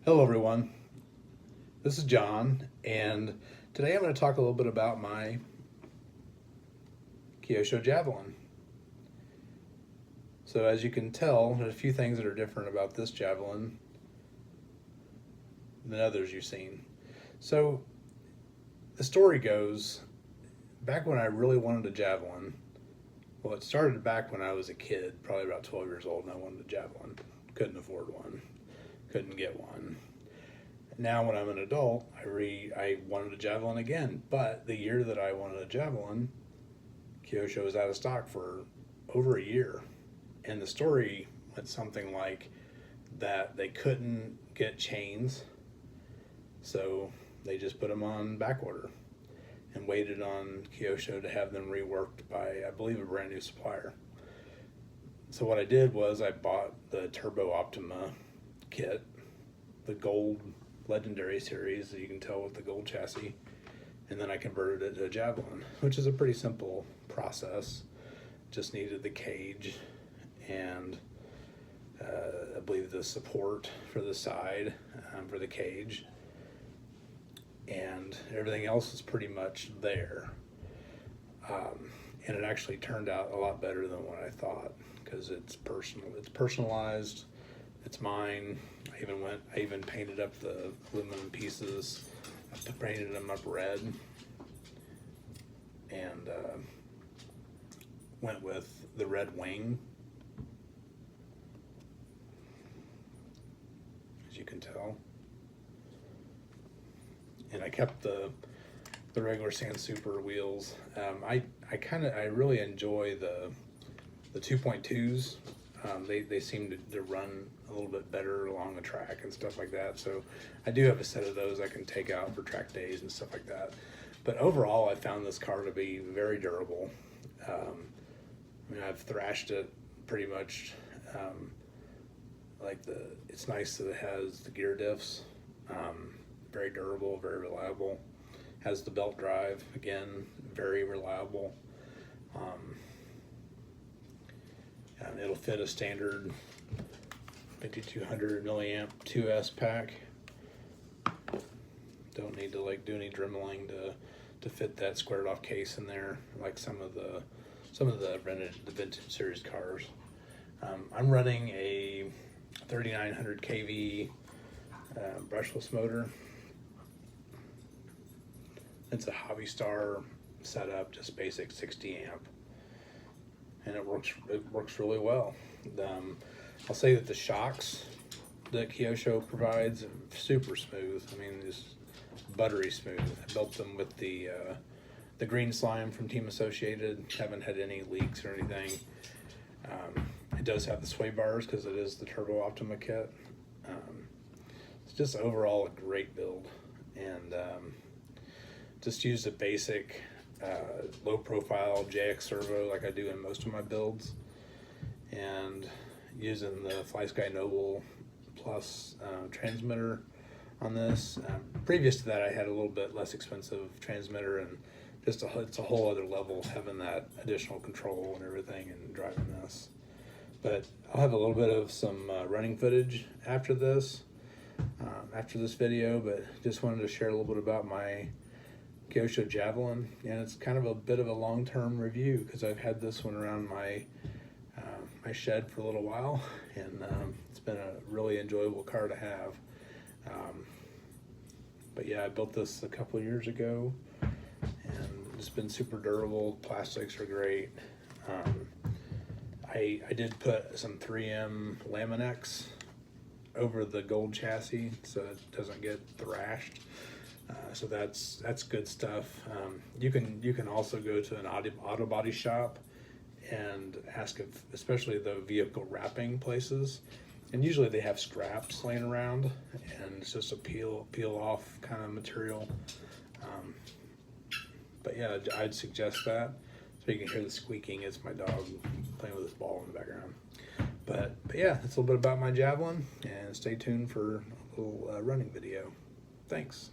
Hello everyone, this is John, and today I'm going to talk a little bit about my Kyosho Javelin. So as you can tell, there's a few things that are different about this Javelin than others you've seen. So the story goes, back when I really wanted a Javelin, well, it started back when I was a kid, probably about 12 years old, and I wanted a Javelin. Couldn't afford one. Couldn't get one. Now when I'm an adult, I wanted a Javelin again, but the year that I wanted a Javelin, Kyosho was out of stock for over a year. And the story went something like that they couldn't get chains, so they just put them on back order and waited on Kyosho to have them reworked by, I believe, a brand new supplier. So what I did was I bought the Turbo Optima kit, the gold legendary series, as you can tell with the gold chassis, and then I converted it to a Javelin, which is a pretty simple process. Just needed the cage and I believe the support for the side for the cage, and everything else is pretty much there. And it actually turned out a lot better than what I thought, because it's personalized. It's mine. I even painted up the aluminum pieces. I painted them up red, and went with the red wing, as you can tell. And I kept the regular Sand Super wheels. I really enjoy the 2.2s. They seem to run a little bit better along the track and stuff like that. So I do have a set of those I can take out for track days and stuff like that. But overall, I found this car to be very durable. I mean, I've thrashed it pretty much. It's nice that it has the gear diffs. Very durable, very reliable. Has the belt drive, again, very reliable. And it'll fit a standard 5200 milliamp 2S pack. Don't need to do any dremeling to fit that squared off case in there, like some of the vintage series cars. I'm running a 3900 kV brushless motor. It's a Hobbystar setup, just basic 60 amp. And it works really well. I'll say that the shocks that Kyosho provides are super smooth. I mean, just buttery smooth. I built them with the green slime from Team Associated. Haven't had any leaks or anything. It does have the sway bars because it is the Turbo Optima kit. It's just overall a great build, and just used a basic low profile JX servo like I do in most of my builds, and using the Flysky Noble Plus transmitter on this. Previous to that, I had a little bit less expensive transmitter, and it's a whole other level having that additional control and everything and driving this. But I'll have a little bit of some running footage after this video, but just wanted to share a little bit about my Kyosho Javelin, and it's kind of a bit of a long-term review because I've had this one around my shed for a little while, and it's been a really enjoyable car to have. But yeah, I built this a couple of years ago, and it's been super durable. Plastics are great. I did put some 3M Laminex over the gold chassis so it doesn't get thrashed. So that's good stuff. You can also go to an auto body shop and ask if, especially the vehicle wrapping places, and usually they have scraps laying around, and it's just a peel off kind of material. But yeah, I'd suggest that. So you can hear the squeaking. It's my dog playing with his ball in the background. But yeah, that's a little bit about my Javelin, and stay tuned for a little running video. Thanks.